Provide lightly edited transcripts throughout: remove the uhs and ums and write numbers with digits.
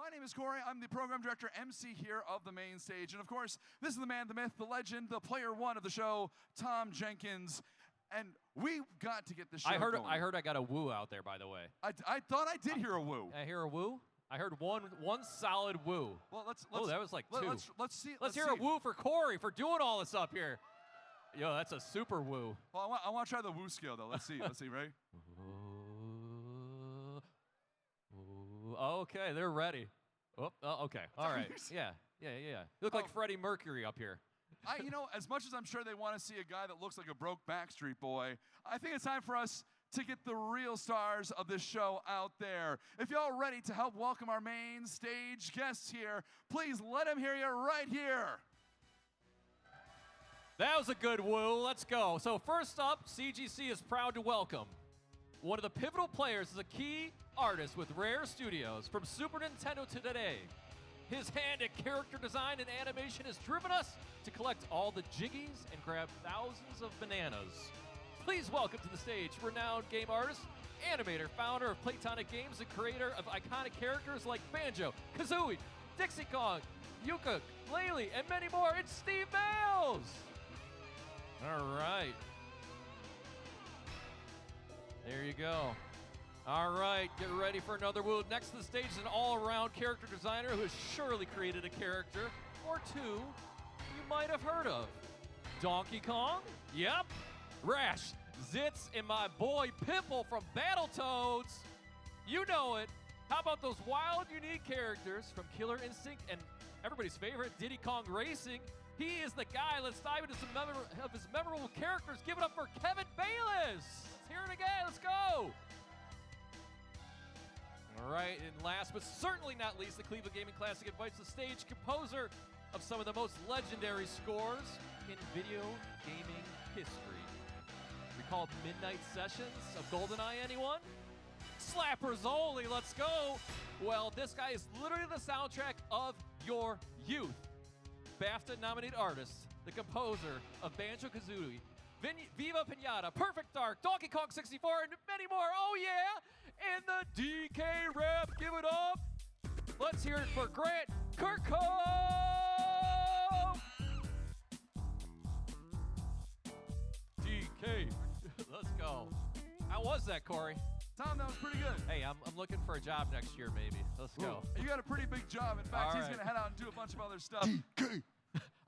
My name is Corey. I'm the program director, MC here of the main stage. And of course, this is the man, the myth, the legend, the player one of the show, Tom Jenkins. And we've got to get the show going. I heard I got a woo out there, by the way. I thought I did hear a woo. I hear a woo? I heard one solid woo. Well, let's that was like two. Let's see. Let's hear a woo for Corey for doing all this up here. Yo, that's a super woo. Well, I want to try the woo scale, though. Let's see. Let's see, ready? Okay, they're ready. Oh, okay. All right. Yeah. You look like Freddie Mercury up here. As much as I'm sure they want to see a guy that looks like a broke Backstreet Boy, I think it's time for us to get the real stars of this show out there. If y'all ready to help welcome our main stage guests here, please let them hear you right here. That was a good woo. Let's go. So first up, CGC is proud to welcome one of the pivotal players is a key artist with Rare Studios from Super Nintendo to today. His hand at character design and animation has driven us to collect all the jiggies and grab thousands of bananas. Please welcome to the stage renowned game artist, animator, founder of Playtonic Games, and creator of iconic characters like Banjo, Kazooie, Dixie Kong, Ukulele, and many more. It's Steve Mayles! All right. There you go. All right, get ready for another woo. Next to the stage is an all-around character designer who has surely created a character or two you might have heard of. Donkey Kong? Yep. Rash, Zitz, and my boy Pimple from Battletoads. You know it. How about those wild, unique characters from Killer Instinct and everybody's favorite, Diddy Kong Racing? He is the guy. Let's dive into some of his memorable characters. Give it up for Kevin Bayliss. Let's hear it again. Let's go. All right, and last but certainly not least, the Cleveland Gaming Classic invites the stage composer of some of the most legendary scores in video gaming history. Recall Midnight Sessions of Goldeneye, anyone? Slappers only, let's go. Well, this guy is literally the soundtrack of your youth. BAFTA-nominated artist, the composer of Banjo-Kazooie, Viva Pinata, Perfect Dark, Donkey Kong 64, and many more. Oh yeah! And the DK rep, give it up. Let's hear it for Grant Kirkhope. DK, let's go. How was that, Corey? Tom, that was pretty good. Hey, I'm looking for a job next year, maybe. Let's go. You got a pretty big job. In fact, All he's right. going to head out and do a bunch of other stuff. DK.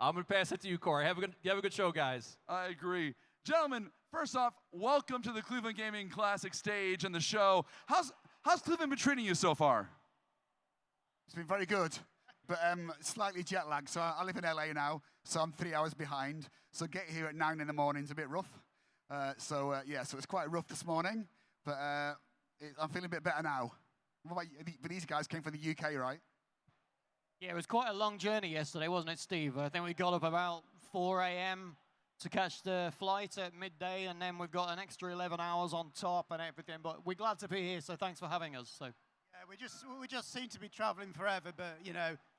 I'm going to pass it to you, Corey. Have a good show, guys. I agree. Gentlemen, first off, welcome to the Cleveland Gaming Classic stage and the show. How's Cleveland been treating you so far? It's been very good, but slightly jet lagged. So I live in LA now, so I'm 3 hours behind. So get here at 9 in the morning is a bit rough. So it's quite rough this morning, but I'm feeling a bit better now. What about you? But these guys came from the UK, right? Yeah, it was quite a long journey yesterday, wasn't it, Steve? I think we got up about 4 a.m. to catch the flight at midday, and then we've got an extra 11 hours on top and everything. But we're glad to be here, so thanks for having us. So. Yeah, we just seem to be traveling forever, but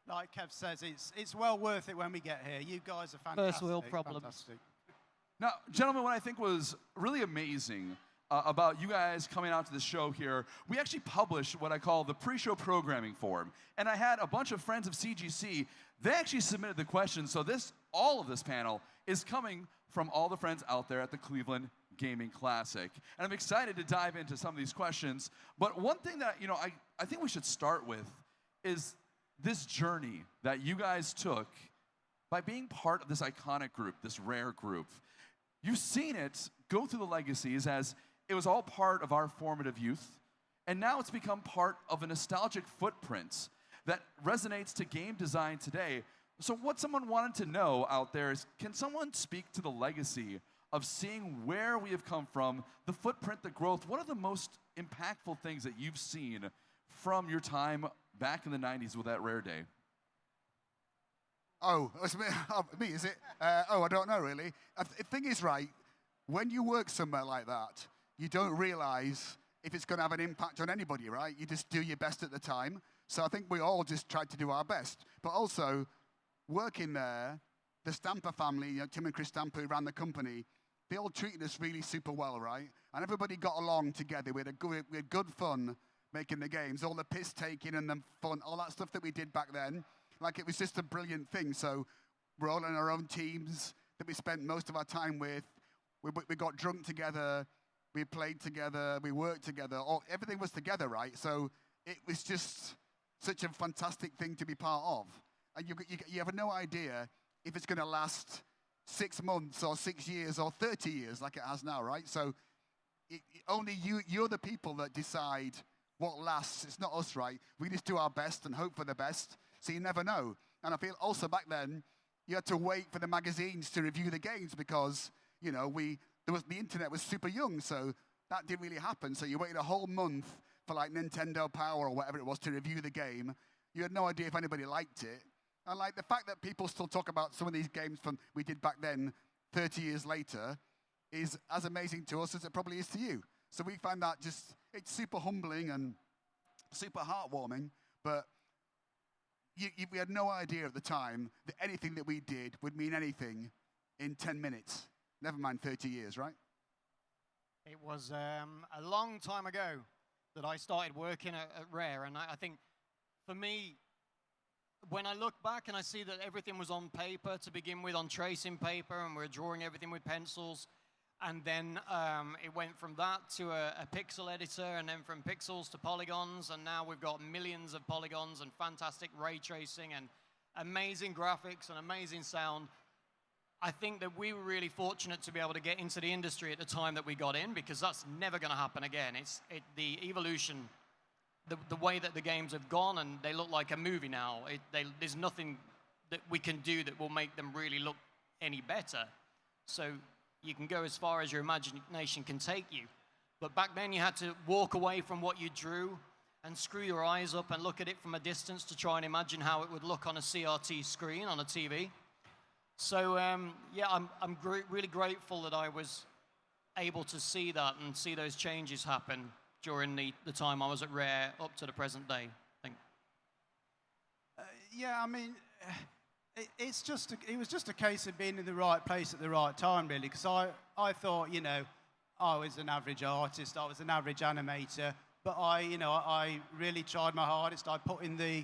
like Kev says, it's well worth it when we get here. You guys are fantastic. First world problems. Fantastic. Now, gentlemen, what I think was really amazing about you guys coming out to the show here, we actually published what I call the pre-show programming form. And I had a bunch of friends of CGC. They actually submitted the questions, so all of this panel is coming from all the friends out there at the Cleveland Gaming Classic. And I'm excited to dive into some of these questions. But one thing that I think we should start with is this journey that you guys took by being part of this iconic group, this rare group. You've seen it go through the legacies as it was all part of our formative youth, and now it's become part of a nostalgic footprint that resonates to game design today. So what someone wanted to know out there is, can someone speak to the legacy of seeing where we have come from, the footprint, the growth? What are the most impactful things that you've seen from your time back in the 90s with that rare day? Oh, it's me, is it? I don't know, really. The thing is, right, when you work somewhere like that, you don't realize if it's going to have an impact on anybody, right? You just do your best at the time. So I think we all just tried to do our best. But also, working there, the Stamper family, Tim and Chris Stamper, who ran the company, they all treated us really super well, right? And everybody got along together. We had good fun. making the games, all the piss taking and the fun, all that stuff that we did back then. Like, it was just a brilliant thing. So we're all in our own teams that we spent most of our time with. We got drunk together, we played together, we worked together. Everything was together, right? So it was just such a fantastic thing to be part of. And you have no idea if it's going to last 6 months or 6 years or 30 years like it has now, right? So only you're the people that decide what lasts. It's not us, right? We just do our best and hope for the best. So you never know. And I feel also back then, you had to wait for the magazines to review the games because, you know, the internet was super young, so that didn't really happen. So you waited a whole month for like Nintendo Power or whatever it was to review the game. You had no idea if anybody liked it. And like the fact that people still talk about some of these games from we did back then 30 years later is as amazing to us as it probably is to you. So we find that it's super humbling and super heartwarming, but we had no idea at the time that anything that we did would mean anything in 10 minutes. Never mind 30 years, right? It was a long time ago that I started working at Rare, and I think for me, when I look back and I see that everything was on paper to begin with, on tracing paper, and we're drawing everything with pencils, and then it went from that to a pixel editor, and then from pixels to polygons, and now we've got millions of polygons and fantastic ray tracing and amazing graphics and amazing sound. I think that we were really fortunate to be able to get into the industry at the time that we got in, because that's never going to happen again. The evolution, the way that the games have gone, and they look like a movie now. There's nothing that we can do that will make them really look any better. So you can go as far as your imagination can take you. But back then you had to walk away from what you drew and screw your eyes up and look at it from a distance to try and imagine how it would look on a CRT screen on a TV. So yeah, I'm really grateful that I was able to see that and see those changes happen during the time I was at Rare up to the present day, I think. Yeah, I mean, it was just a case of being in the right place at the right time, really, because I thought, you know, I was an average artist, I was an average animator, but I really tried my hardest. I put in the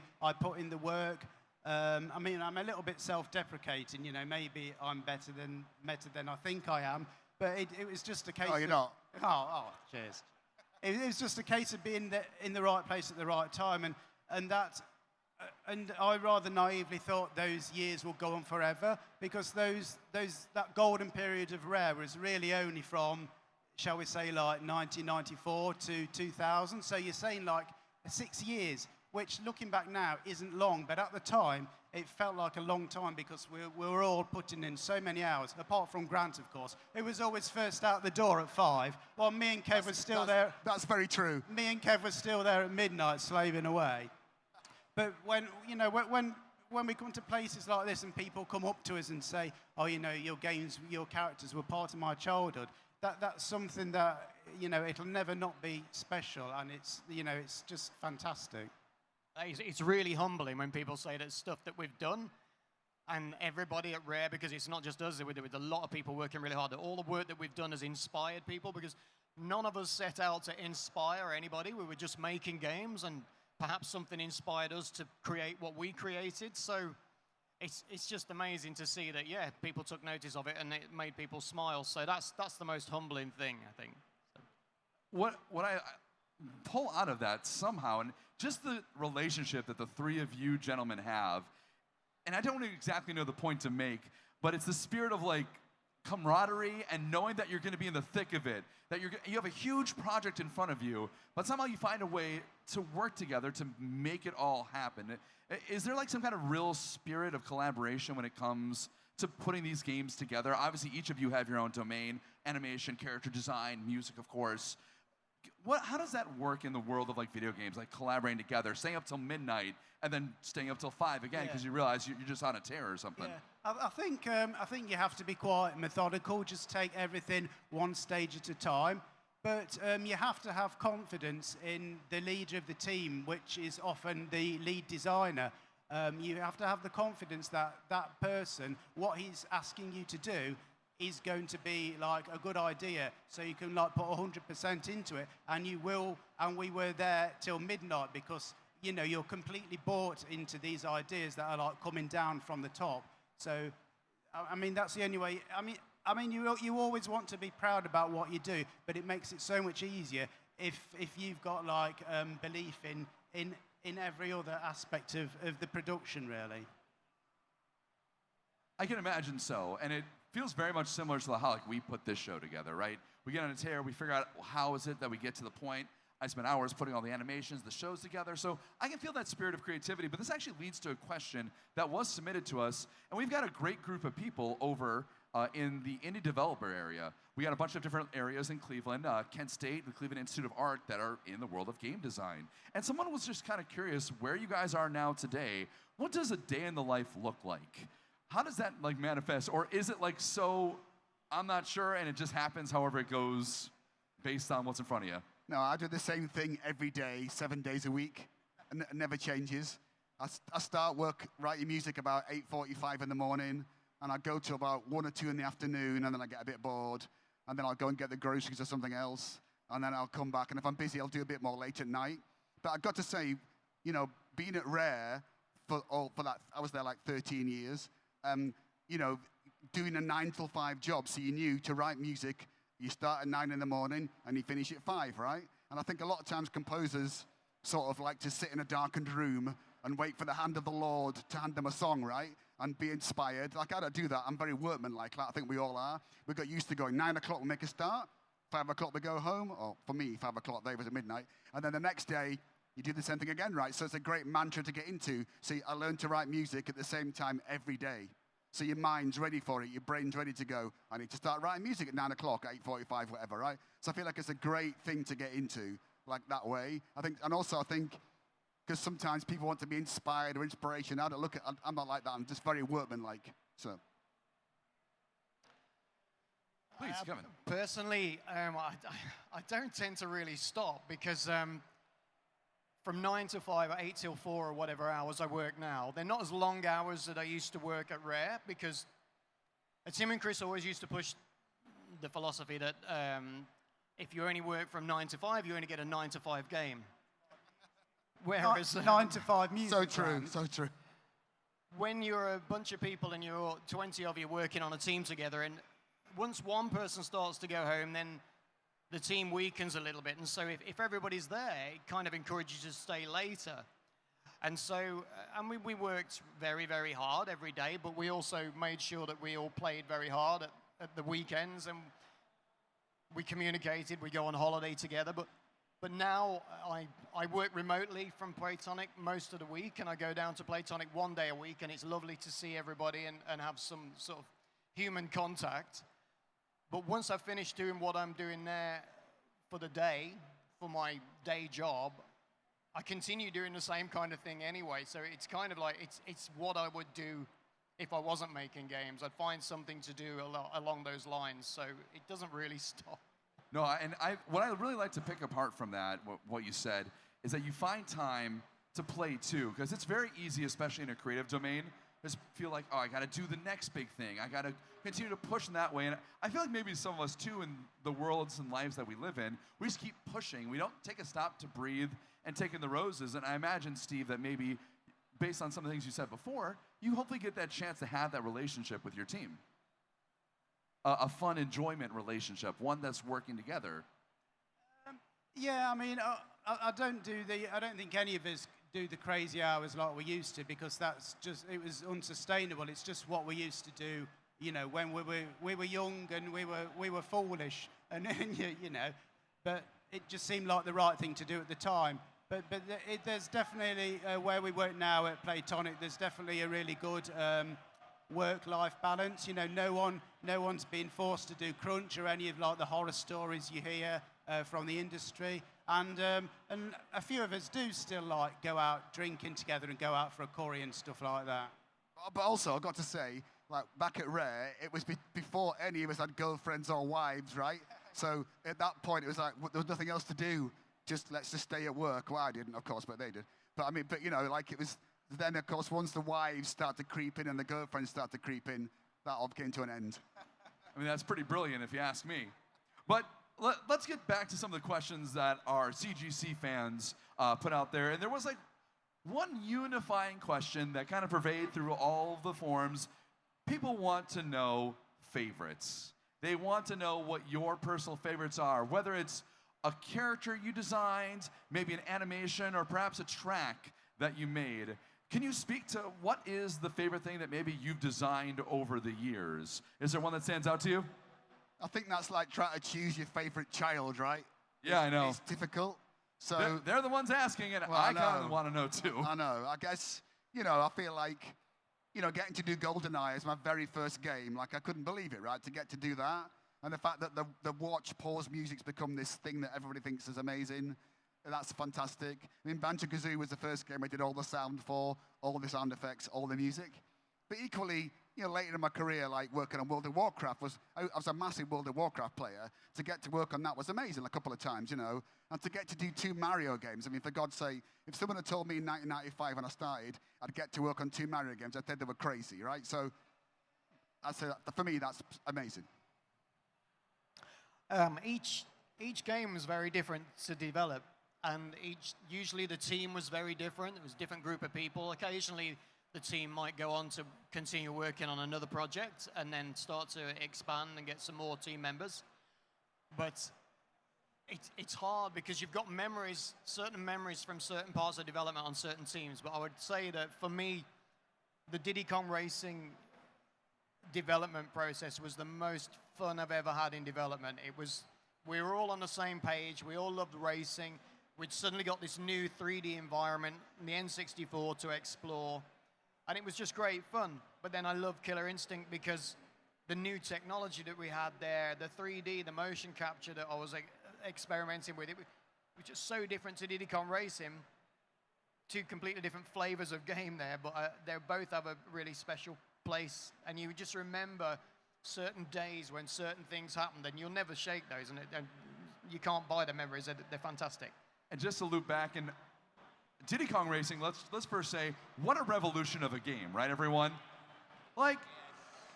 work. I mean, I'm a little bit self-deprecating, you know, maybe I'm better than I think I am, but it was just a case you're not. Oh, cheers. It was just a case of being in the right place at the right time, and I rather naively thought those years will go on forever, because that golden period of Rare was really only from, shall we say, like 1994 to 2000. So you're saying like 6 years, which looking back now isn't long, but at the time it felt like a long time, because we were all putting in so many hours, apart from Grant, of course. It was always first out the door at 5, while me and Kev were still there. That's very true. Me and Kev were still there at midnight slaving away. But when we come to places like this and people come up to us and say, oh, you know, your games, your characters were part of my childhood, that's something that, you know, it'll never not be special, and it's, you know, it's just fantastic. It's really humbling when people say that stuff that we've done, and everybody at Rare, because it's not just us, with a lot of people working really hard, that all the work that we've done has inspired people, because none of us set out to inspire anybody. We were just making games, and perhaps something inspired us to create what we created. So it's just amazing to see that, yeah, people took notice of it and it made people smile. So that's the most humbling thing, I think. So. What I pull out of that somehow, and just the relationship that the three of you gentlemen have, and I don't exactly know the point to make, but it's the spirit of like camaraderie and knowing that you're going to be in the thick of it, that you have a huge project in front of you, but somehow you find a way to work together to make it all happen. Is there like some kind of real spirit of collaboration when it comes to putting these games together? Obviously, each of you have your own domain: animation, character design, music, of course. How does that work in the world of like video games, like collaborating together, staying up till midnight and then staying up till 5 again because you realize you're just on a tear or something? Yeah. I think you have to be quite methodical, just take everything one stage at a time. But you have to have confidence in the leader of the team, which is often the lead designer. You have to have the confidence that that person, what he's asking you to do, is going to be like a good idea. So you can like put 100% into it, and you will. And we were there till midnight because you're completely bought into these ideas that are like coming down from the top. So, I mean, that's the only way. I mean, you always want to be proud about what you do, but it makes it so much easier if you've got like belief in every other aspect of the production, really. I can imagine so, and it feels very much similar to how we put this show together, right? We get on a tear, we figure out how is it that we get to the point. I spent hours putting all the animations, the shows together, so I can feel that spirit of creativity, but this actually leads to a question that was submitted to us, and we've got a great group of people over in the indie developer area. We got a bunch of different areas in Cleveland, Kent State, the Cleveland Institute of Art, that are in the world of game design. And someone was just kind of curious where you guys are now today. What does a day in the life look like? How does that like manifest? Or is it like so, I'm not sure, and it just happens however it goes based on what's in front of you? No, I do the same thing every day, 7 days a week. And it never changes. I start work writing music about 8:45 in the morning, and I go to about 1 or 2 in the afternoon, and then I get a bit bored, and then I'll go and get the groceries or something else, and then I'll come back, and if I'm busy, I'll do a bit more late at night. But I've got to say, being at Rare for that, I was there like 13 years, doing a 9 till 5 job, so you knew to write music, you start at 9 in the morning, and you finish at 5, right? And I think a lot of times composers sort of like to sit in a darkened room and wait for the hand of the Lord to hand them a song, right? And be inspired. Like, I don't do that. I'm very workmanlike. I think we all are. We got used to going 9 o'clock, we make a start. 5 o'clock, we go home. Or for me, 5 o'clock, they was at midnight. And then the next day, you do the same thing again, right? So it's a great mantra to get into. So I learned to write music at the same time every day. So your mind's ready for it. Your brain's ready to go. I need to start writing music at 9 o'clock, 8:45, whatever, right? So I feel like it's a great thing to get into, like that way. I think, because sometimes people want to be inspired or inspiration. I'm not like that. I'm just very workmanlike. So, please, Kevin. Personally, I don't tend to really stop because from 9 to 5 or 8 till 4 or whatever hours I work now, they're not as long hours that I used to work at Rare because Tim and Chris always used to push the philosophy that if you only work from 9 to 5, you only get a 9 to 5 game. Whereas 9 to 5 music. So true, so true. When you're a bunch of people and you're 20 of you working on a team together, and once one person starts to go home, then the team weakens a little bit. And so if everybody's there, it kind of encourages you to stay later. And so, we worked very, very hard every day, but we also made sure that we all played very hard at the weekends, and we communicated, we go on holiday together. But now I work remotely from Playtonic most of the week, and I go down to Playtonic 1 day a week, and it's lovely to see everybody and have some sort of human contact. But once I've finished doing what I'm doing there for the day, for my day job, I continue doing the same kind of thing anyway. So it's kind of like, it's what I would do if I wasn't making games. I'd find something to do along those lines. So it doesn't really stop. No, and what I really like to pick apart from that, what you said, is that you find time to play too, because it's very easy, especially in a creative domain, just feel like, oh, I got to do the next big thing. I got to continue to push in that way. And I feel like maybe some of us too, in the worlds and lives that we live in, we just keep pushing. We don't take a stop to breathe and take in the roses. And I imagine, Steve, that maybe based on some of the things you said before, you hopefully get that chance to have that relationship with your team. A fun enjoyment relationship, one that's working together. Yeah, I mean, I don't think any of us do the crazy hours like we used to, because it was unsustainable. It's just what we used to do, when we were young and we were foolish, and but it just seemed like the right thing to do at the time. But there's definitely where we work now at Playtonic, there's definitely a really good work-life balance. No one's being forced to do crunch or any of like the horror stories you hear from the industry. And a few of us do still like go out drinking together and go out for a curry and stuff like that. But also, I've got to say, like back at Rare, it was before any of us had girlfriends or wives, right? So at that point, it was like there was nothing else to do. Let's just stay at work. Well, I didn't, of course, but they did. But like it was. Then, of course, once the wives start to creep in and the girlfriends start to creep in, that all came to an end. I mean, that's pretty brilliant if you ask me. But let's get back to some of the questions that our CGC fans put out there. And there was like one unifying question that kind of pervaded through all of the forums. People want to know favorites. They want to know what your personal favorites are, whether it's a character you designed, maybe an animation, or perhaps a track that you made. Can you speak to what is the favorite thing that maybe you've designed over the years? Is there one that stands out to you? I think that's like trying to choose your favorite child, right? Yeah, I know. It's difficult. So they're the ones asking, and well, I kind of want to know too. I know. I guess, I feel like, getting to do Goldeneye as my very first game, like I couldn't believe it, right? To get to do that. And the fact that the watch pause music's become this thing that everybody thinks is amazing. That's fantastic. I mean, Banjo-Kazooie was the first game I did all the sound for, all the sound effects, all the music. But equally, later in my career, like working on World of Warcraft, I was a massive World of Warcraft player. To get to work on that was amazing a couple of times, And to get to do 2 Mario games, I mean, for God's sake, if someone had told me in 1995 when I started, I'd get to work on 2 Mario games, I'd think they were crazy, right? So for me, that's amazing. Each game was very different to develop, and usually the team was very different. It was a different group of people. Occasionally, the team might go on to continue working on another project and then start to expand and get some more team members. But it's hard because you've got certain memories from certain parts of development on certain teams. But I would say that for me, the Diddy Kong Racing development process was the most fun I've ever had in development. We were all on the same page. We all loved racing. We'd suddenly got this new 3D environment, the N64 to explore. And it was just great fun. But then I loved Killer Instinct because the new technology that we had there, the 3D, the motion capture that I was experimenting with, it was just so different to Diddy Kong Racing. 2 completely different flavors of game there, but they both have a really special place. And you just remember certain days when certain things happened, and you'll never shake those, and you can't buy the memories. They're fantastic. And just to loop back, and Diddy Kong Racing, let's first say, what a revolution of a game, right, everyone? Like,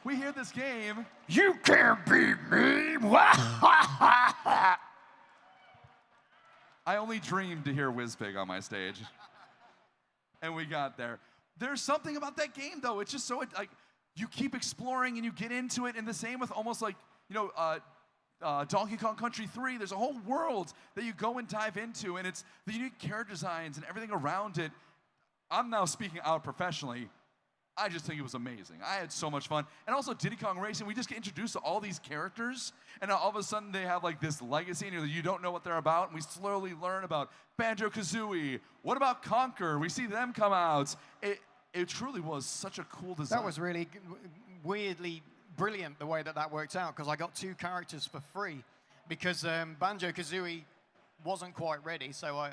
we hear this game. You can't beat me! I only dreamed to hear Whizpig on my stage. And we got there. There's something about that game, though. It's just so, like, you keep exploring and you get into it, and the same with almost like, Donkey Kong Country 3, there's a whole world that you go and dive into, and it's the unique character designs and everything around it. I'm now speaking out professionally. I just think it was amazing. I had so much fun. And also Diddy Kong Racing, we just get introduced to all these characters, and all of a sudden they have like this legacy, and you don't know what they're about, and we slowly learn about Banjo-Kazooie. What about Conker? We see them come out. It truly was such a cool design. That was really weirdly brilliant the way that worked out, because I got 2 characters for free because Banjo-Kazooie wasn't quite ready, so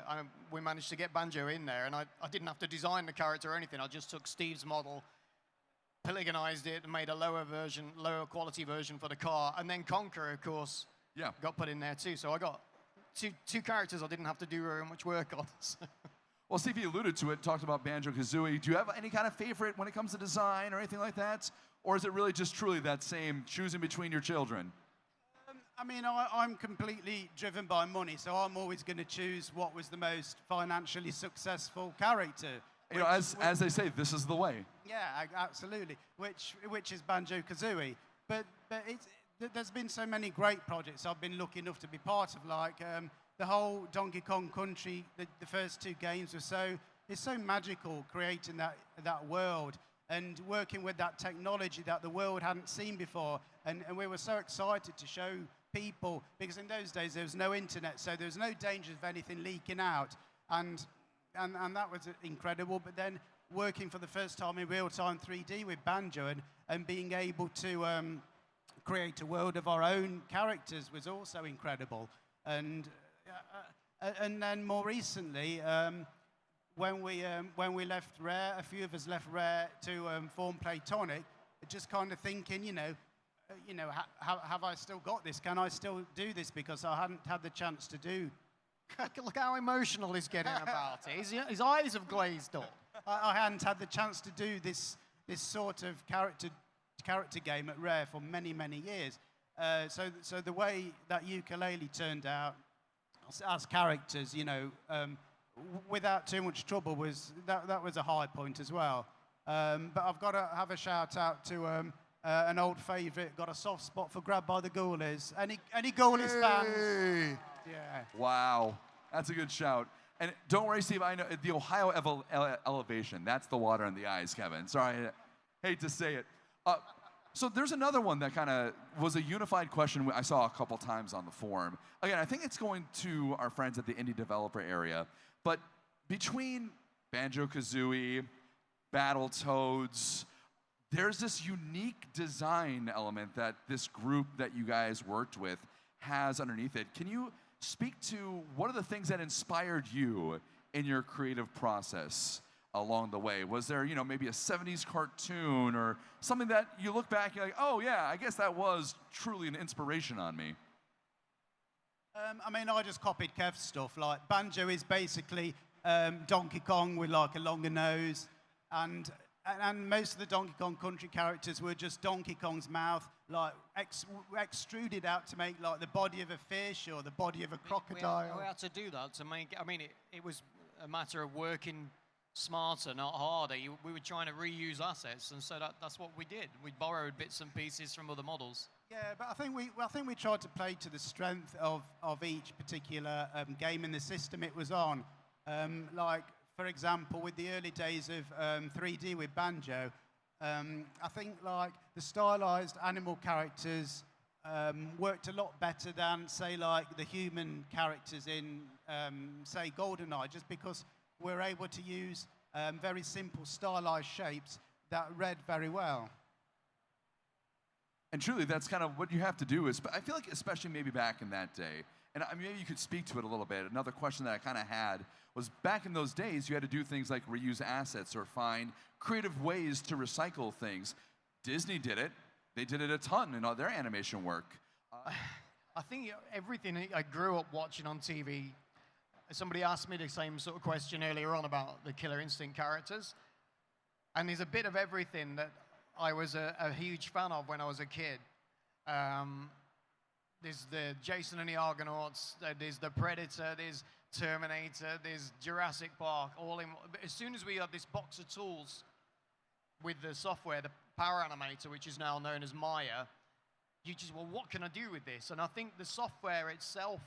we managed to get Banjo in there, and I didn't have to design the character or anything. I just took Steve's model, polygonized it, and made a lower quality version for the car, and then Conker, of course, got put in there too. So I got two characters I didn't have to do very much work on. Well, Steve, you alluded to it, talked about Banjo-Kazooie. Do you have any kind of favorite when it comes to design or anything like that? Or is it really just truly that same choosing between your children? I mean, I'm completely driven by money, so I'm always going to choose what was the most financially successful character. You know, as they say, this is the way. Yeah, absolutely, which is Banjo-Kazooie. But there's been so many great projects I've been lucky enough to be part of, like the whole Donkey Kong Country. The first 2 games were it's so magical, creating that world and working with that technology that the world hadn't seen before. And we were so excited to show people, because in those days there was no internet, so there was no danger of anything leaking out. And that was incredible. But then working for the first time in real-time 3D with Banjo and being able to create a world of our own characters was also incredible. And then more recently, when we left Rare, a few of us left Rare to form Playtonic, just kind of thinking, have I still got this? Can I still do this? Because I hadn't had the chance to do. Look how emotional he's getting about it. His eyes have glazed up. I hadn't had the chance to do this sort of character game at Rare for many, many years. So the way that ukulele turned out as characters, you know, without too much trouble, that was a high point as well. But I've got to have a shout out to an old favourite. Got a soft spot for Grab by the Ghoulies. Any Ghoulies fans? Yeah. Wow, that's a good shout. And don't worry, Steve, I know the Ohio elevation. That's the water in the eyes, Kevin. Sorry, I hate to say it. So there's another one that kind of was a unified question I saw a couple times on the forum. Again, I think it's going to our friends at the indie developer area. But between Banjo-Kazooie, Battletoads, there's this unique design element that this group that you guys worked with has underneath it. Can you speak to what are the things that inspired you in your creative process along the way? Was there, you know, maybe a 70s cartoon or something that you look back and you're like, oh yeah, I guess that was truly an inspiration on me? I mean, I just copied Kev's stuff. Like, Banjo is basically Donkey Kong with like a longer nose, and most of the Donkey Kong Country characters were just Donkey Kong's mouth, like extruded out to make like the body of a fish or the body of a crocodile. We had to do that to make. I mean, it was a matter of working smarter, not harder. We were trying to reuse assets, and so that's what we did. We borrowed bits and pieces from other models. Yeah, but I think we tried to play to the strength of each particular game and the system it was on. Like, for example, with the early days of 3D with Banjo, I think like the stylized animal characters worked a lot better than, say, like the human characters in, say, Goldeneye, just because we're able to use very simple stylized shapes that read very well. And truly, that's kind of what you have to do. Is I feel like, especially maybe back in that day, and maybe you could speak to it a little bit. Another question that I kind of had was back in those days, you had to do things like reuse assets or find creative ways to recycle things. Disney did it. They did it a ton in all their animation work. I think everything I grew up watching on TV, somebody asked me the same sort of question earlier on about the Killer Instinct characters. And there's a bit of everything that I was a huge fan of when I was a kid. There's the Jason and the Argonauts, there's the Predator, there's Terminator, there's Jurassic Park, all in. As soon as we had this box of tools with the software, the Power Animator, which is now known as Maya, you just, well, what can I do with this? And I think the software itself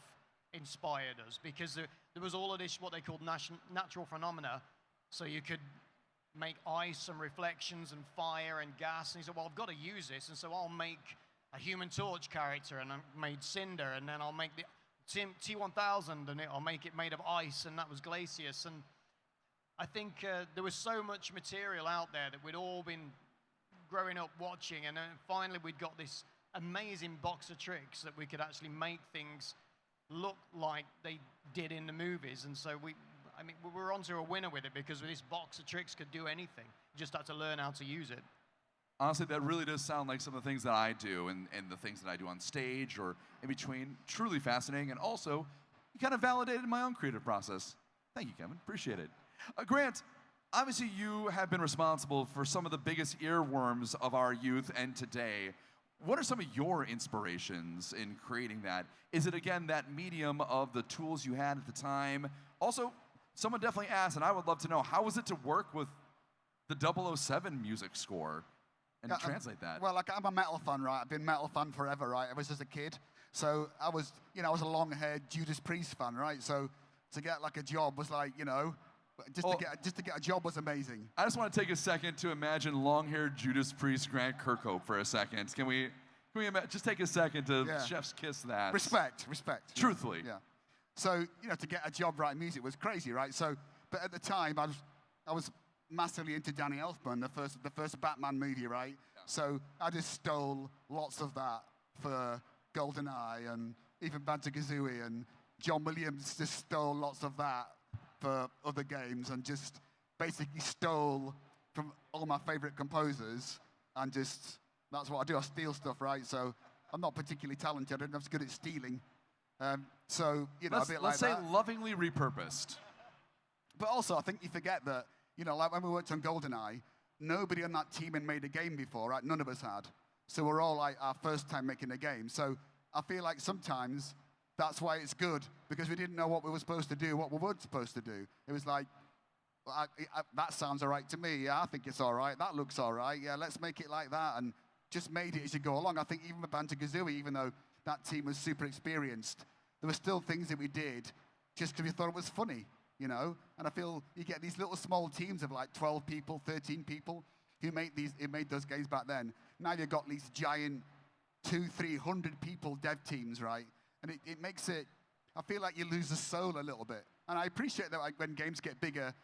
inspired us, because there was all of this, what they called natural phenomena. So you could make ice and reflections and fire and gas. And he said, well, I've got to use this. And so I'll make a Human Torch character, and I made Cinder, and then I'll make the T-1000, and I'll make it made of ice, and that was Glacius. And I think there was so much material out there that we'd all been growing up watching, and then finally we'd got this amazing box of tricks that we could actually make things look like they did in the movies. And so we were onto a winner with it, because with this box of tricks could do anything. You just had to learn how to use it. Honestly, that really does sound like some of the things that I do and the things that I do on stage or in between. Truly fascinating. And also, you kind of validated my own creative process. Thank you, Kevin. Appreciate it. Grant, obviously you have been responsible for some of the biggest earworms of our youth and today. What are some of your inspirations in creating that? Is it, again, that medium of the tools you had at the time? Also, someone definitely asked, and I would love to know, how was it to work with the 007 music score and translate that? Well, like, I'm a metal fan, right? I've been a metal fan forever, right? Ever since a kid. So I was a long-haired Judas Priest fan, right? So to get like a job was like, just to get a job was amazing. I just want to take a second to imagine long-haired Judas Priest Grant Kirkhope for a second. Can we just take a second to chef's kiss that? Respect. Truthfully. Yeah. So, to get a job writing music was crazy, right? So, but at the time, I was massively into Danny Elfman, the first Batman movie, right? Yeah. So I just stole lots of that for Goldeneye and even Banjo-Kazooie, and John Williams just stole lots of that for other games, and just basically stole from all my favorite composers, and just, that's what I do. I steal stuff, right? So I'm not particularly talented. I'm not as good at stealing. So, a bit like that. Let's say lovingly repurposed. But also, I think you forget that, like when we worked on Goldeneye, nobody on that team had made a game before, right? None of us had. So we're all like our first time making a game. So I feel like sometimes that's why it's good, because we didn't know what we were supposed to do, what we weren't supposed to do. It was like, that sounds all right to me. Yeah, I think it's all right. That looks all right. Yeah, let's make it like that. And just made it as you go along. I think even with Banjo-Kazooie, even though that team was super experienced, there were still things that we did just because we thought it was funny, you know? And I feel you get these little small teams of like 12 people, 13 people who made those games back then. Now you've got these giant 200-300 people dev teams, right? And it makes it, I feel like you lose the soul a little bit. And I appreciate that like, when games get bigger,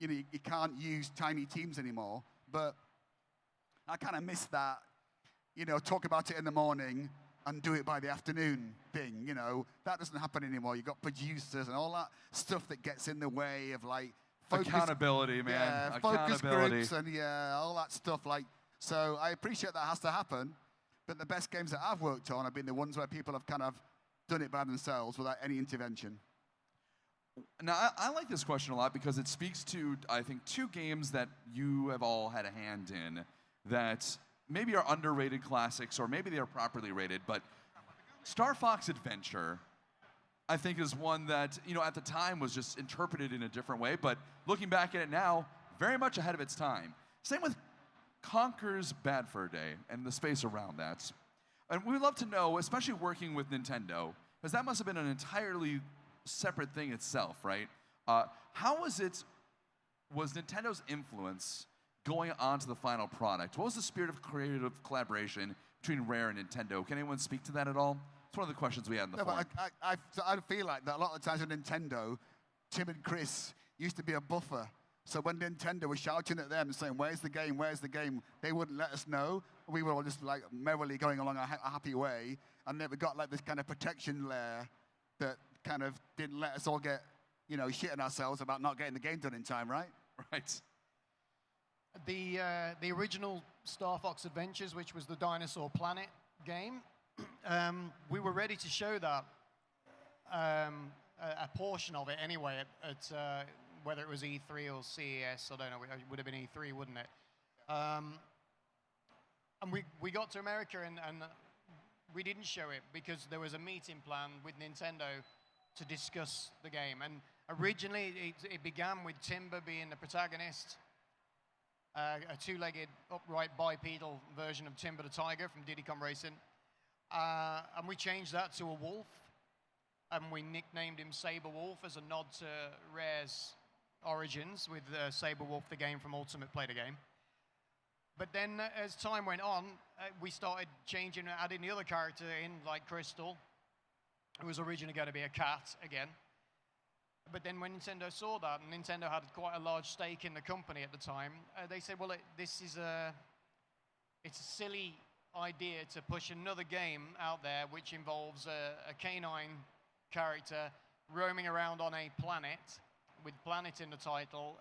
you know, you can't use tiny teams anymore. But I kind of miss that, you know, talk about it in the morning and do it by the afternoon thing, you know. That doesn't happen anymore. You've got producers and all that stuff that gets in the way of, like, accountability, man. Yeah, focus groups and, yeah, all that stuff. Like, so I appreciate that has to happen. But the best games that I've worked on have been the ones where people have kind of done it by themselves without any intervention. Now, I like this question a lot because it speaks to, I think, two games that you have all had a hand in that maybe are underrated classics or maybe they are properly rated, but Star Fox Adventure, I think, is one that, you know, at the time was just interpreted in a different way, but looking back at it now, very much ahead of its time. Same with Conker's Bad Fur Day and the space around that. And we would love to know, especially working with Nintendo, because that must have been an entirely separate thing itself, right? How was Nintendo's influence going on to the final product? What was the spirit of creative collaboration between Rare and Nintendo? Can anyone speak to that at all? It's one of the questions we had in the forum. But I feel like that a lot of the times with Nintendo, Tim and Chris used to be a buffer. So when Nintendo was shouting at them and saying, where's the game, where's the game, they wouldn't let us know. We were all just like merrily going along a happy way. And then we got like this kind of protection layer that kind of didn't let us all get, you know, shitting ourselves about not getting the game done in time, right? Right. The original Star Fox Adventures, which was the Dinosaur Planet game, we were ready to show that, a portion of it anyway, at whether it was E3 or CES, I don't know, it would have been E3, wouldn't it? And we got to America and we didn't show it because there was a meeting planned with Nintendo to discuss the game. And originally it began with Timber being the protagonist, a two-legged upright bipedal version of Timber the Tiger from Diddy Kong Racing. And we changed that to a wolf, and we nicknamed him Saber Wolf as a nod to Rare's origins with Saber Wolf, the game from Ultimate Play the Game. But then as time went on, we started changing, adding the other character in, like Crystal, who was originally going to be a cat again. But then when Nintendo saw that, and Nintendo had quite a large stake in the company at the time, they said, well, it's a silly idea to push another game out there which involves a canine character roaming around on a planet with planet in the title.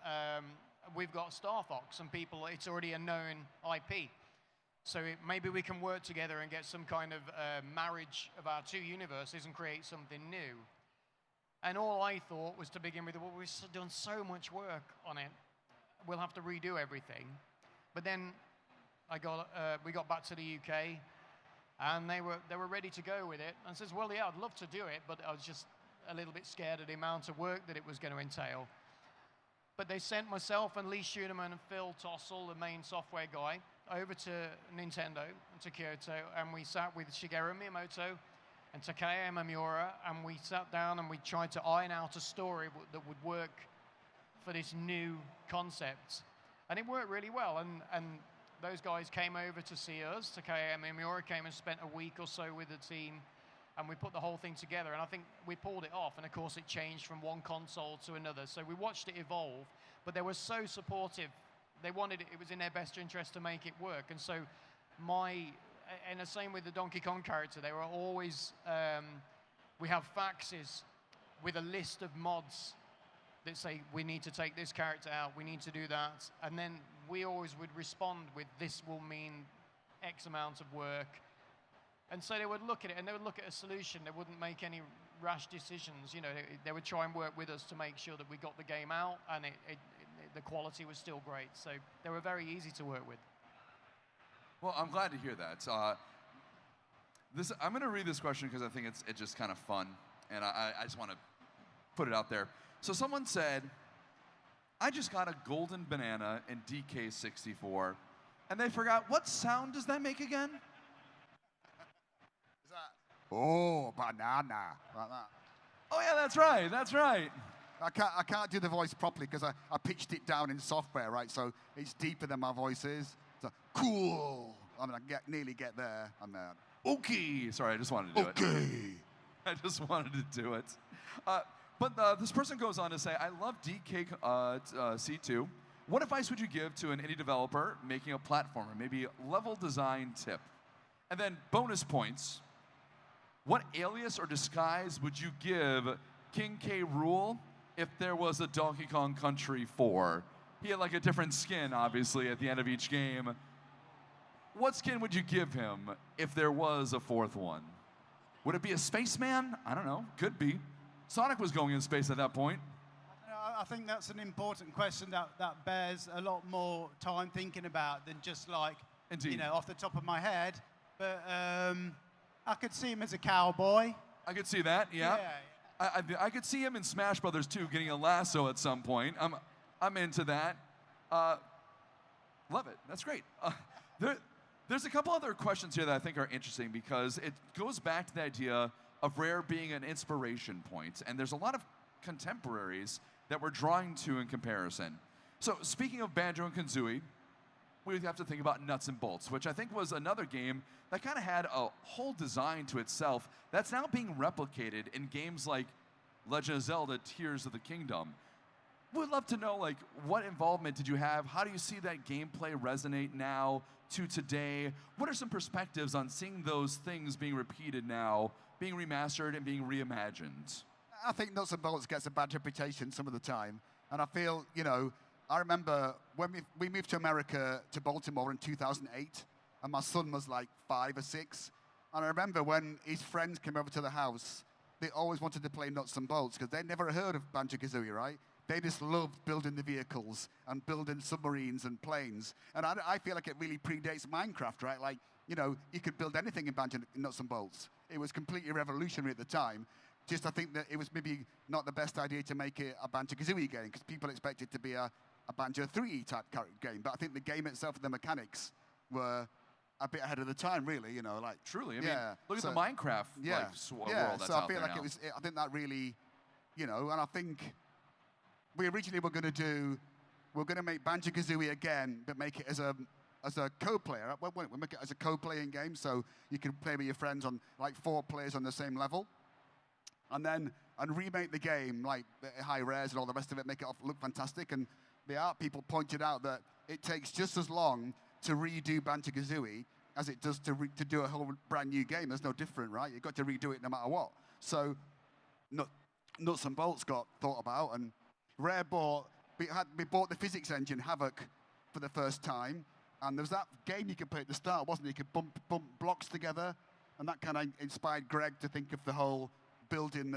We've got Star Fox, and people, it's already a known IP. So maybe we can work together and get some kind of marriage of our two universes and create something new. And all I thought was to begin with, well, we've done so much work on it, we'll have to redo everything. But then we got back to the UK, and they were ready to go with it. And says, well, yeah, I'd love to do it, but I was just a little bit scared of the amount of work that it was going to entail. But they sent myself and Lee Schuneman and Phil Tossell, the main software guy, over to Nintendo and to Kyoto, and we sat with Shigeru Miyamoto and Takaya Mamura, and we sat down and we tried to iron out a story that would work for this new concept. And it worked really well, and those guys came over to see us. Takaya Mamura came and spent a week or so with the team, and we put the whole thing together, and I think we pulled it off, and of course it changed from one console to another. So we watched it evolve, but they were so supportive. They wanted it was in their best interest to make it work. And so and the same with the Donkey Kong character, they were always, we have faxes with a list of mods that say, we need to take this character out, we need to do that. And then we always would respond with, this will mean X amount of work. And so they would look at it, and they would look at a solution. They wouldn't make any rash decisions. You know, they would try and work with us to make sure that we got the game out, and the quality was still great. So they were very easy to work with. Well, I'm glad to hear that. I'm going to read this question because I think it's just kind of fun, and I just want to put it out there. So someone said, I just got a golden banana in DK64, and they forgot, what sound does that make again? Is that, oh, banana, like that. Oh yeah, that's right, that's right. I can't do the voice properly because I pitched it down in software, right? So it's deeper than my voice is. So cool. I mean, nearly get there. I'm there. Okay. Sorry, I just wanted to do it. Okay. I just wanted to do it. But this person goes on to say, I love DK C2. What advice would you give to an indie developer making a platformer? Maybe a level design tip. And then bonus points. What alias or disguise would you give King K. Rool if there was a Donkey Kong Country 4? He had like a different skin, obviously, at the end of each game. What skin would you give him if there was a fourth one? Would it be a spaceman? I don't know. Could be. Sonic was going in space at that point. I think that's an important question that bears a lot more time thinking about than just like, Indeed. Off the top of my head. But I could see him as a cowboy. I could see that, yeah. I could see him in Smash Brothers 2 getting a lasso at some point. I'm into that. Love it. That's great. There's a couple other questions here that I think are interesting because it goes back to the idea of Rare being an inspiration point, and there's a lot of contemporaries that we're drawing to in comparison. So speaking of Banjo and Kazooie, we have to think about Nuts and Bolts, which I think was another game that kind of had a whole design to itself that's now being replicated in games like Legend of Zelda Tears of the Kingdom. We'd love to know, like, what involvement did you have? How do you see that gameplay resonate now to today? What are some perspectives on seeing those things being repeated now, being remastered and being reimagined? I think Nuts and Bolts gets a bad reputation some of the time. And I feel, I remember when we moved to America, to Baltimore in 2008, and my son was like 5 or 6. And I remember when his friends came over to the house, they always wanted to play Nuts and Bolts because they'd never heard of Banjo-Kazooie, right? They just loved building the vehicles and building submarines and planes. And I feel like it really predates Minecraft, right? Like, you could build anything in Banjo Nuts and Bolts. It was completely revolutionary at the time. Just I think that it was maybe not the best idea to make it a Banjo-Kazooie game because people expected it to be a Banjo 3 type game. But I think the game itself and the mechanics were a bit ahead of the time, really, Truly, I mean, look at the Minecraft world that's so I out feel there like now. I think that really, and I think we originally were going to make Banjo-Kazooie again, but make it as a co-player. We'll make it as a co-playing game, so you can play with your friends on like 4 players on the same level, and remake the game like high res and all the rest of it, make it look fantastic. And the art people pointed out that it takes just as long to redo Banjo-Kazooie as it does to do a whole brand new game. There's no different, right? You've got to redo it no matter what. So Nuts and Bolts got thought about, and Rare bought the physics engine Havoc for the first time, and there was that game you could play at the start, wasn't it? You could bump blocks together, and that kind of inspired Greg to think of the whole building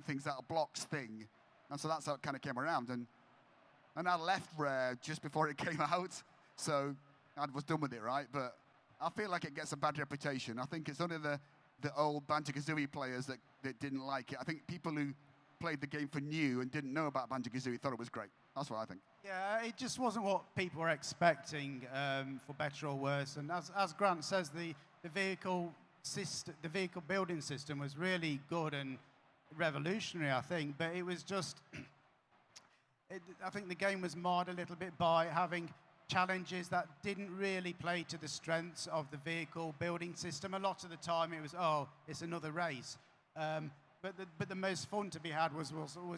things out of blocks thing, and so that's how it kind of came around. And I left Rare just before it came out, so I was done with it, right? But I feel like it gets a bad reputation. I think it's only the old Banjo-Kazooie players that didn't like it. I think people who played the game for new and didn't know about Banjo-Kazooie thought it was great. That's what I think. Yeah, it just wasn't what people were expecting, for better or worse. And as Grant says, the vehicle building system was really good and revolutionary, I think. But it was just, I think the game was marred a little bit by having challenges that didn't really play to the strengths of the vehicle building system. A lot of the time it was, it's another race. But the most fun to be had was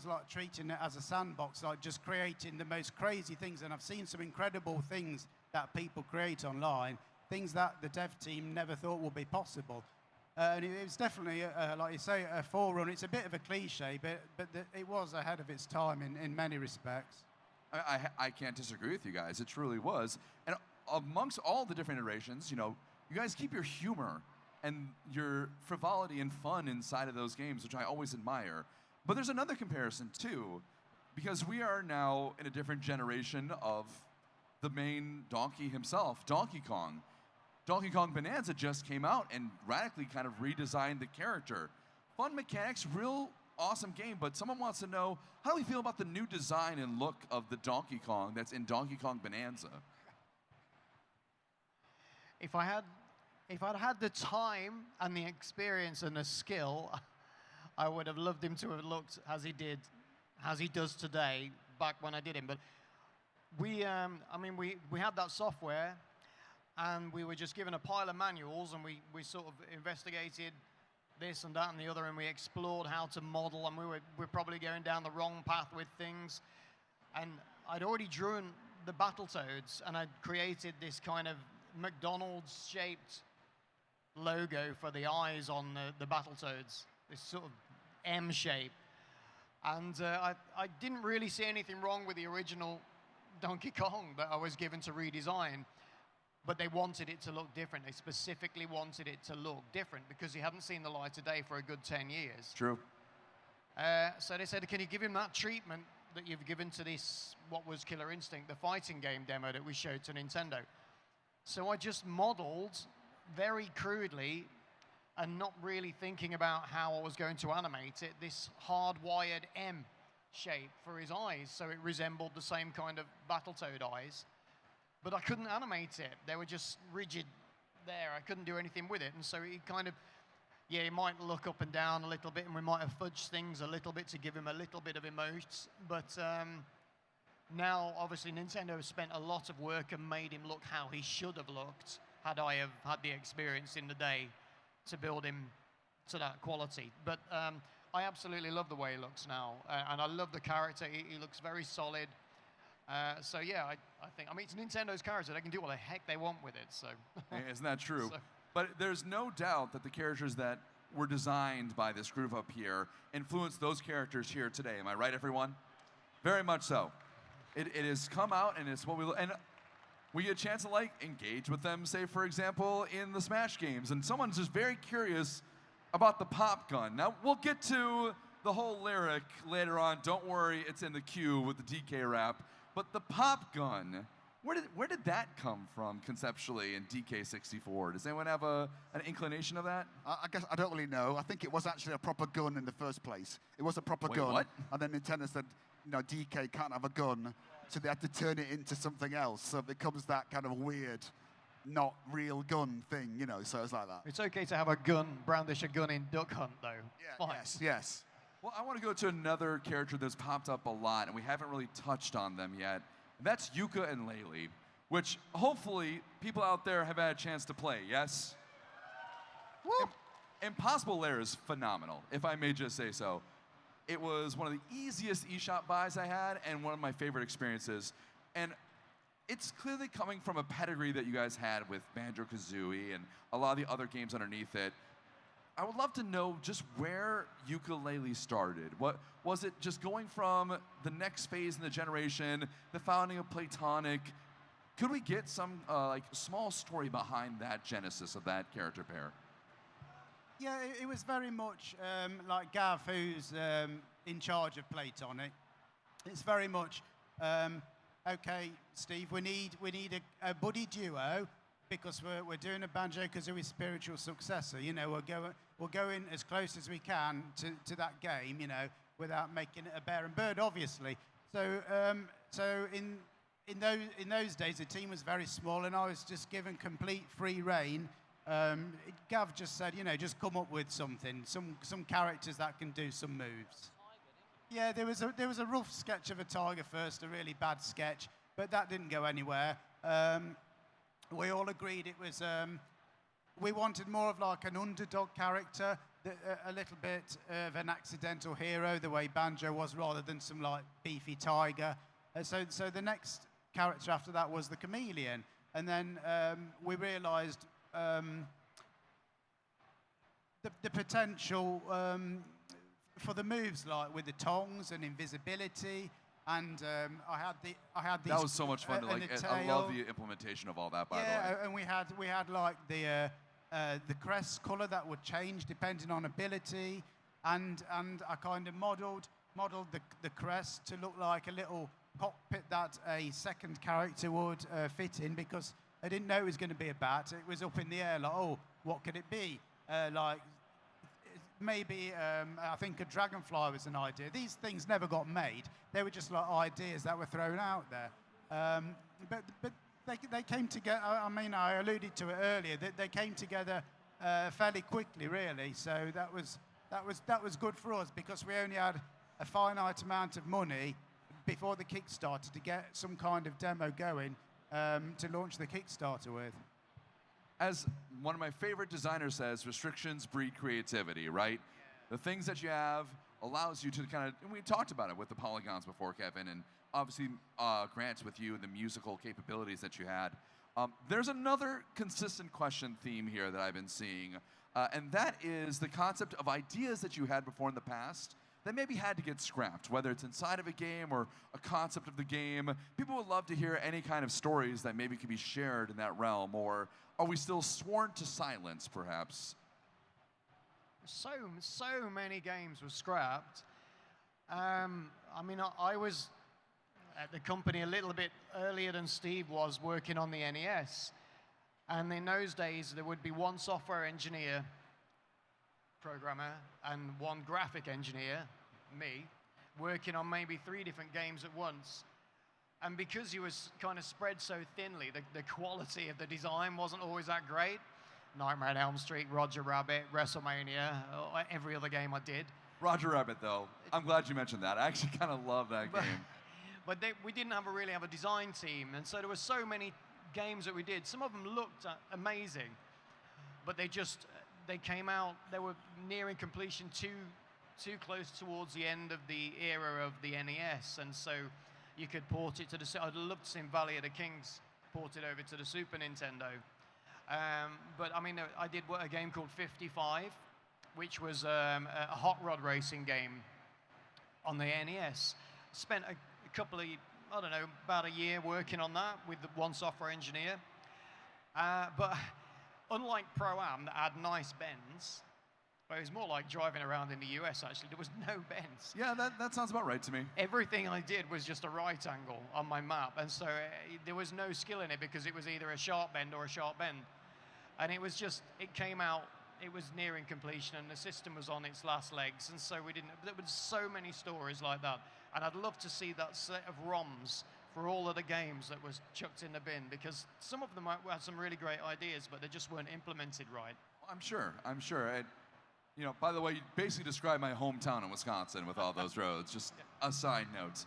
like treating it as a sandbox, like just creating the most crazy things. And I've seen some incredible things that people create online, things that the dev team never thought would be possible. And it was definitely, like you say, a forerunner. It's a bit of a cliche, but it was ahead of its time in many respects. I can't disagree with you guys. It truly was. And amongst all the different iterations, you guys keep your humor and your frivolity and fun inside of those games, which I always admire. But there's another comparison, too, because we are now in a different generation of the main donkey himself, Donkey Kong. Donkey Kong Bonanza just came out and radically kind of redesigned the character. Fun mechanics, real awesome game, but someone wants to know, how do we feel about the new design and look of the Donkey Kong that's in Donkey Kong Bonanza? If I'd had the time and the experience and the skill, I would have loved him to have looked as he does today, back when I did him. But we had that software, and we were just given a pile of manuals, and we sort of investigated this and that and the other, and we explored how to model, and we're probably going down the wrong path with things. And I'd already drawn the Battletoads, and I'd created this kind of McDonald's-shaped logo for the eyes on the Battletoads, this sort of M shape. And I didn't really see anything wrong with the original Donkey Kong that I was given to redesign, but they wanted it to look different. They specifically wanted it to look different because he hadn't seen the light of day for a good 10 years. True. So they said, can you give him that treatment that you've given to this, what was Killer Instinct, the fighting game demo that we showed to Nintendo? So I just modeled very crudely, and not really thinking about how I was going to animate it, this hardwired M shape for his eyes, so it resembled the same kind of Battletoad eyes. But I couldn't animate it. They were just rigid there. I couldn't do anything with it. And so he kind of, he might look up and down a little bit, and we might have fudged things a little bit to give him a little bit of emotes. But now, obviously, Nintendo has spent a lot of work and made him look how he should have looked had I have had the experience in the day to build him to that quality. But I absolutely love the way he looks now, and I love the character. He looks very solid. So yeah, I think, it's Nintendo's character. They can do what the heck they want with it. So Isn't that true? So. But there's no doubt that the characters that were designed by this group up here influenced those characters here today. Am I right, everyone? Very much so. It has come out, and it's what and we get a chance to engage with them, say for example in the Smash games, and someone's just very curious about the pop gun. Now we'll get to the whole lyric later on. Don't worry, it's in the queue with the DK rap. But the pop gun, where did that come from conceptually in DK64? Does anyone have an inclination of that? I guess I don't really know. I think it was actually a proper gun in the first place. It was a proper gun. What? And then Nintendo said, DK can't have a gun, so they had to turn it into something else. So it becomes that kind of weird, not real gun thing, so it's like that. it's okay to have a gun, brandish a gun in Duck Hunt, though. Yeah, Fine. yes. Well, I want to go to another character that's popped up a lot, and we haven't really touched on them yet. And that's Yuka and Laylee, which hopefully people out there have had a chance to play, yes? Woo! Impossible Lair is phenomenal, if I may just say so. It was one of the easiest eShop buys I had, and one of my favorite experiences. And it's clearly coming from a pedigree that you guys had with Banjo-Kazooie and a lot of the other games underneath it. I would love to know just where Yooka-Laylee started. What was it, just going from the next phase in the generation, the founding of Playtonic? Could we get some small story behind that genesis of that character pair? Yeah, it was very much like Gav, who's in charge of Playtonic. It's very much, okay, Steve, we need a buddy duo, because we're doing a Banjo-Kazooie spiritual successor. We're going as close as we can to that game, without making it a bear and bird, obviously. So in those days, the team was very small, and I was just given complete free rein. Gav just said, just come up with something, some characters that can do some moves. Yeah, there was a rough sketch of a tiger first, a really bad sketch, but that didn't go anywhere. We all agreed it was, we wanted more of like an underdog character, a little bit of an accidental hero, the way Banjo was, rather than some beefy tiger. So the next character after that was the chameleon. And then we realized the potential for the moves, with the tongs and invisibility. And I had these. That was so much fun. I love the implementation of all that. By the way. Yeah, and we had the crest color that would change depending on ability, and I kind of modeled the crest to look like a little cockpit that a second character would fit in, because They didn't know it was going to be a bat. It was up in the air, like, oh, what could it be? Maybe, I think a dragonfly was an idea. These things never got made. They were just like ideas that were thrown out there. But they came together. I mean, I alluded to it earlier. They came together fairly quickly, really. So that was good for us because we only had a finite amount of money before the Kickstarter to get some kind of demo going to launch the Kickstarter with. As one of my favorite designers says, restrictions breed creativity, right? The things that you have allows you to kind of, and we talked about it with the polygons before, Kevin, and obviously Grant with you, the musical capabilities that you had. There's another consistent question theme here that I've been seeing, and that is the concept of ideas that you had before in the past that maybe had to get scrapped, whether it's inside of a game or a concept of the game. People would love to hear any kind of stories that maybe could be shared in that realm, or are we still sworn to silence, perhaps? So many games were scrapped. I mean, I was at the company a little bit earlier than Steve was working on the NES. And in those days, there would be one software engineer, programmer, and one graphic engineer, me, working on maybe 3 different games at once. And because you was kind of spread so thinly, the quality of the design wasn't always that great. Nightmare on Elm Street, Roger Rabbit, WrestleMania, every other game I did. Roger Rabbit, though. I'm glad you mentioned that. I actually kind of love that game. But we didn't really have a design team, and so there were so many games that we did. Some of them looked amazing, but they came out, they were nearing completion too close towards the end of the era of the NES, and so you could port it to the... I'd love to see Valley of the Kings ported over to the Super Nintendo. But I mean, I did a game called 55, which was a hot rod racing game on the NES. Spent a couple of, I don't know, about a year working on that with the one software engineer. But unlike Pro-Am that had nice bends, but it was more like driving around in the US, actually. There was no bends. Yeah, that sounds about right to me. Everything I did was just a right angle on my map, and so there was no skill in it because it was either a sharp bend or a sharp bend. And it came out, it was nearing completion, and the system was on its last legs, and so there were so many stories like that. And I'd love to see that set of ROMs for all of the games that was chucked in the bin, because some of them had some really great ideas, but they just weren't implemented right. I'm sure. And, you know, by the way, you basically described my hometown in Wisconsin with all those roads. Just a side note.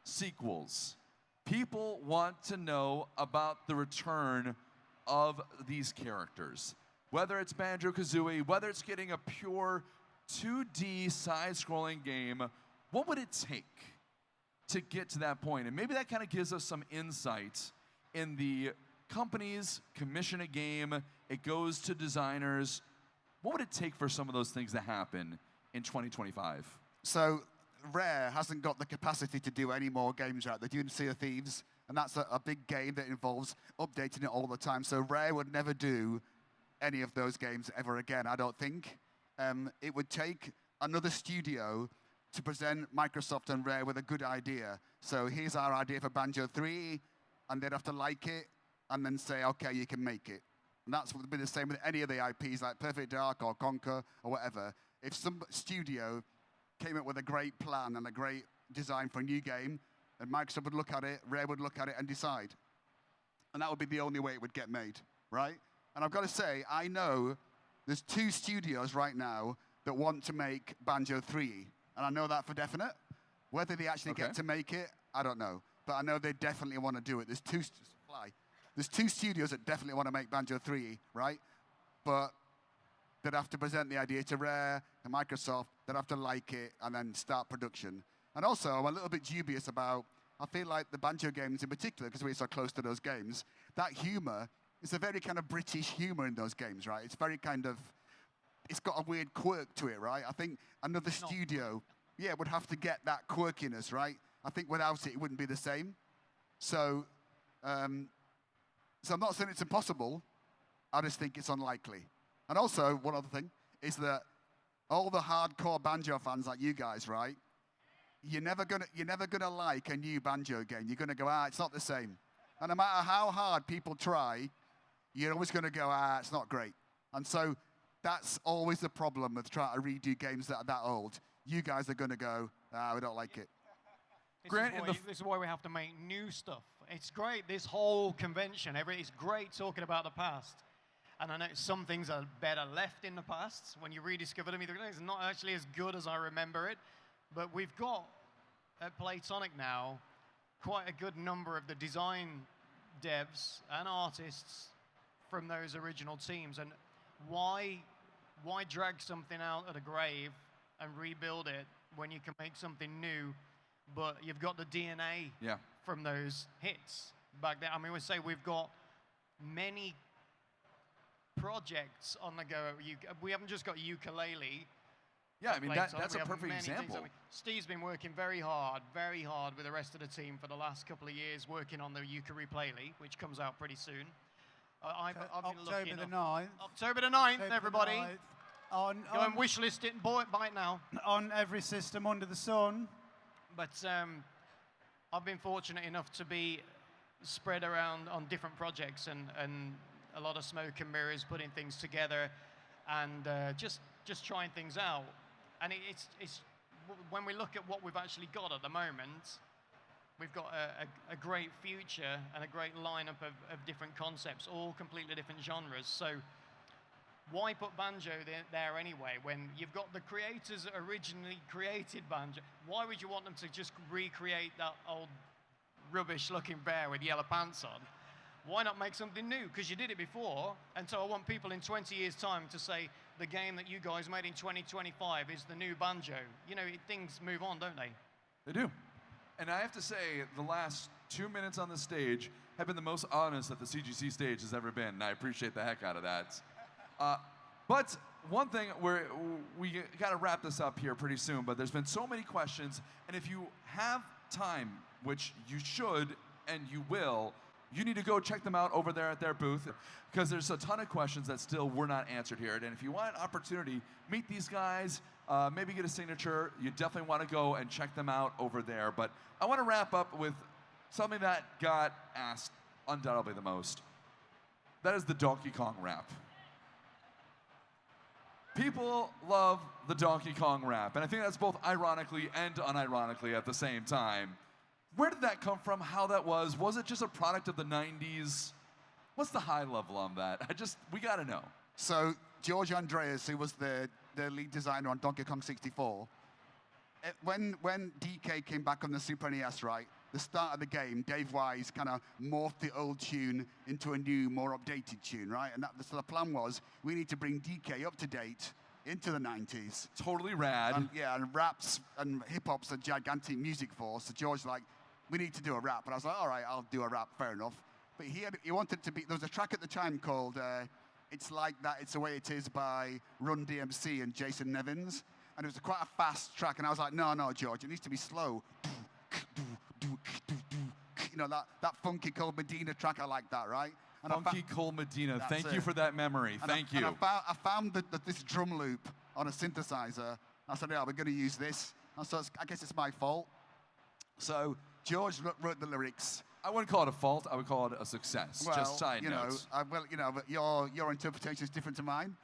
Sequels. People want to know about the return of these characters. Whether it's Banjo-Kazooie, whether it's getting a pure 2D side-scrolling game, what would it take to get to that point? And maybe that kind of gives us some insight in the companies commission a game, it goes to designers. What would it take for some of those things to happen in 2025? So Rare hasn't got the capacity to do any more games right. They're doing Sea of Thieves, and that's a big game that involves updating it all the time. So Rare would never do any of those games ever again, I don't think. It would take another studio to present Microsoft and Rare with a good idea. So here's our idea for Banjo 3, and they'd have to like it, and then say, okay, you can make it. And that's would be the same with any of the IPs, like Perfect Dark or Conquer or whatever. If some studio came up with a great plan and a great design for a new game, and Microsoft would look at it, Rare would look at it and decide. And that would be the only way it would get made, right? And I've got to say, I know there's 2 studios right now that want to make Banjo 3. And I know that for definite. Whether they actually get to make it, I don't know. But I know they definitely want to do it. There's 2 studios that definitely want to make Banjo 3, right? But they'd have to present the idea to Rare and Microsoft. They'd have to like it and then start production. And also, I'm a little bit dubious about, I feel like the Banjo games in particular, because we're so close to those games, that humor is a very kind of British humor in those games, right? It's very kind of, it's got a weird quirk to it, right? I think another studio, would have to get that quirkiness, right? I think without it, it wouldn't be the same. So, so I'm not saying it's impossible. I just think it's unlikely. And also, one other thing is that all the hardcore Banjo fans like you guys, right? You're never gonna like a new Banjo game. You're gonna go, it's not the same. And no matter how hard people try, you're always going to go, it's not great. And so that's always the problem with trying to redo games that are that old. You guys are going to go, we don't like it. This is why we have to make new stuff. It's great, this whole convention. It's great talking about the past. And I know some things are better left in the past. When you rediscover them, it's not actually as good as I remember it. But we've got, at Playtonic now, quite a good number of the design devs and artists from those original teams. And why drag something out of the grave and rebuild it when you can make something new, but you've got the DNA from those hits back there? I mean, we say we've got many projects on the go. We haven't just got ukulele. Yeah, I mean, that's a perfect example. I mean, Steve's been working very hard with the rest of the team for the last couple of years, working on the ukulele, which comes out pretty soon. I've been October the 9th. October the 9th, everybody. Go and wishlist it and buy it now. On every system under the sun. But I've been fortunate enough to be spread around on different projects and a lot of smoke and mirrors, putting things together and just trying things out. And it's when we look at what we've actually got at the moment, we've got a great future and a great lineup of different concepts, all completely different genres. So why put banjo there anyway when you've got the creators that originally created banjo? Why would you want them to just recreate that old rubbish-looking bear with yellow pants on? Why not make something new? Because you did it before, and so I want people in 20 years' time to say the game that you guys made in 2025 is the new banjo. You know, things move on, don't they? They do. And I have to say, the last 2 minutes on the stage have been the most honest that the CGC stage has ever been, and I appreciate the heck out of that. But one thing, we got to wrap this up here pretty soon, but there's been so many questions, and if you have time, which you should and you will, you need to go check them out over there at their booth, because there's a ton of questions that still were not answered here. And if you want an opportunity, meet these guys, maybe get a signature, you definitely want to go and check them out over there. But I want to wrap up with something that got asked undoubtedly the most. That is the Donkey Kong rap. People love the Donkey Kong rap, and I think that's both ironically and unironically at the same time. Where did that come from? How that was? Was it just a product of the 90s? What's the high level on that? We got to know. So George Andreas, who was the lead designer on Donkey Kong 64, when DK came back on the Super NES, right, the start of the game, Dave Wise kind of morphed the old tune into a new, more updated tune, right? And so the plan was, we need to bring DK up to date into the 90s. Totally rad. And raps and hip-hop's a gigantic music force. So George's like, we need to do a rap. And I was like, all right, I'll do a rap, fair enough. But he wanted to be, there was a track at the time called It's Like That, It's the Way It Is by Run DMC and Jason Nevins. And it was quite a fast track. And I was like, no, George, it needs to be slow. You know, that funky Cold Medina track, I like that, right? And funky Cold Medina, thank you for that memory, thank you. And I found this drum loop on a synthesizer. I said, yeah, we're going to use this. And so I guess it's my fault. So George wrote the lyrics. I wouldn't call it a fault, I would call it a success, just side notes. But your interpretation is different to mine.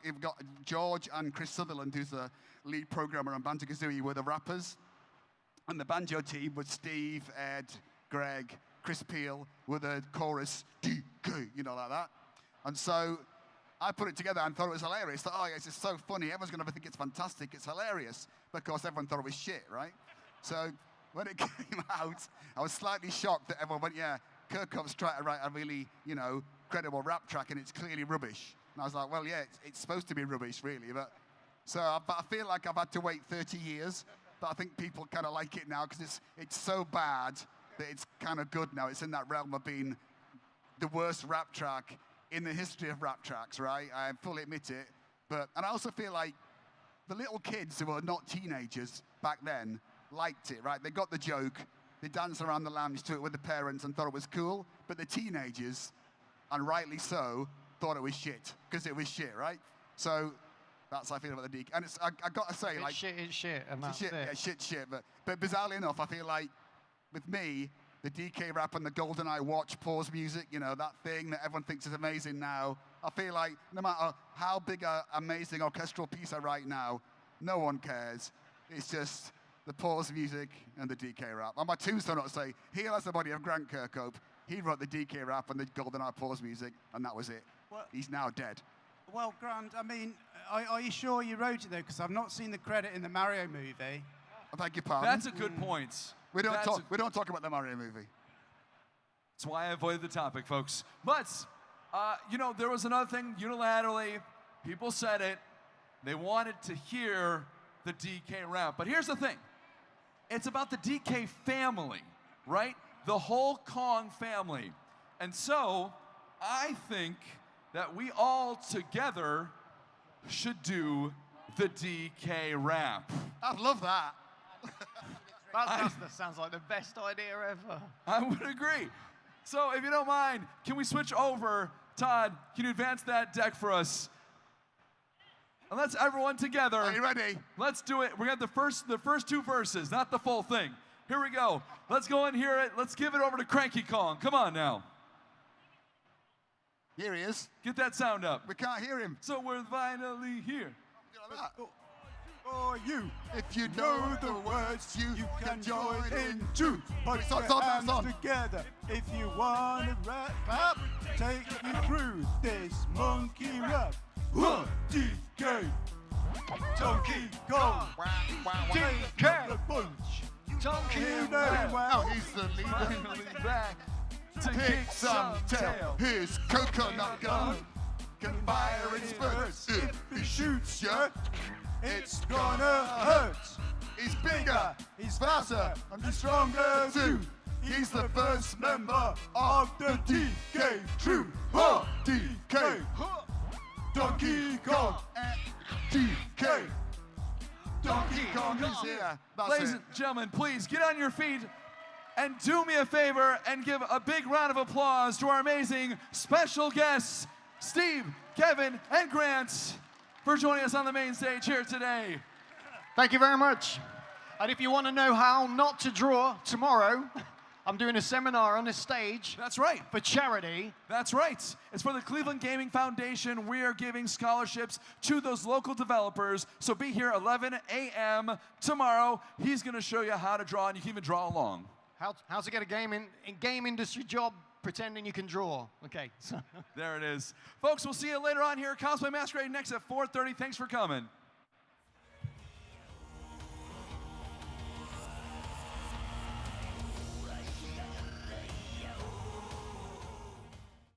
We've got George and Chris Sutherland, who's the lead programmer on Banjo-Kazooie, were the rappers. And the banjo team was Steve, Ed, Greg, Chris Peel, with a chorus, DK, like that. And so I put it together and thought it was hilarious. Thought, oh, yes, it's so funny. Everyone's going to think it's fantastic. It's hilarious. But of course, everyone thought it was shit, right? So when it came out, I was slightly shocked that everyone went, yeah, Kirkhope's trying to write a really, credible rap track, and it's clearly rubbish. And I was like, well, yeah, it's supposed to be rubbish, really. But I feel like I've had to wait 30 years. But I think people kind of like it now because it's so bad that it's kind of good now. It's in that realm of being the worst rap track in the history of rap tracks, right? I fully admit it. And I also feel like the little kids who were not teenagers back then liked it, right? They got the joke. They danced around the lounge to it with the parents and thought it was cool. But the teenagers, and rightly so, thought it was shit because it was shit, right? So that's how I feel about the DK. And I got to say, shit is shit, and that's shit, it. Yeah, shit. But bizarrely enough, I feel like with me, the DK rap and the Goldeneye watch pause music, you know, that thing that everyone thinks is amazing now. I feel like no matter how big an amazing orchestral piece I write now, no one cares. It's just the pause music and the DK rap. On my tombstone, I'll say, here lies the body of Grant Kirkhope. He wrote the DK rap and the Goldeneye pause music, and that was it. Well, he's now dead. Well, Grant, I mean, are you sure you wrote it, though? Because I've not seen the credit in the Mario movie. I beg your pardon? That's a good point. We don't talk about the Mario movie. That's why I avoided the topic, folks. But, you know, there was another thing unilaterally. People said it. They wanted to hear the DK rap. But here's the thing. It's about the DK family, right? The whole Kong family. And so, I think that we all together should do the DK rap. I'd love that. That sounds like the best idea ever. I would agree. So if you don't mind, can we switch over? Todd, can you advance that deck for us? And let's everyone together. Are you ready? Let's do it. We're going to have the first two verses, not the full thing. Here we go. Let's go and hear it. Let's give it over to Cranky Kong. Come on now. Here he is. Get that sound up. We can't hear him. So we're finally here. For you, if you know the words, you can join in too. Put It's your on. hands together if you want to rap. Take you through this monkey rap. DK, Donkey Kong, DK, the bunch. Donkey Oh, he's the leader. Back To kick some tail. His coconut gun can fire its burst. If he shoots ya, it's gonna hurt. He's bigger, he's faster, and he's stronger too. He's the first member of the DK crew. DK, Donkey Kong, DK. Donkey Kong is here. Ladies and gentlemen, please get on your feet and do me a favor and give a big round of applause to our amazing special guests, Steve, Kevin, and Grant, for joining us on the main stage here today. Thank you very much. And if you want to know how not to draw tomorrow, I'm doing a seminar on this stage. That's right. For charity. That's right. It's for the Cleveland Gaming Foundation. We are giving scholarships to those local developers. So be here 11 a.m. tomorrow. He's going to show you how to draw, and you can even draw along. How to get a game industry job pretending you can draw. Okay. There it is. Folks, we'll see you later on here at Cosplay Masquerade next at 4:30. Thanks for coming.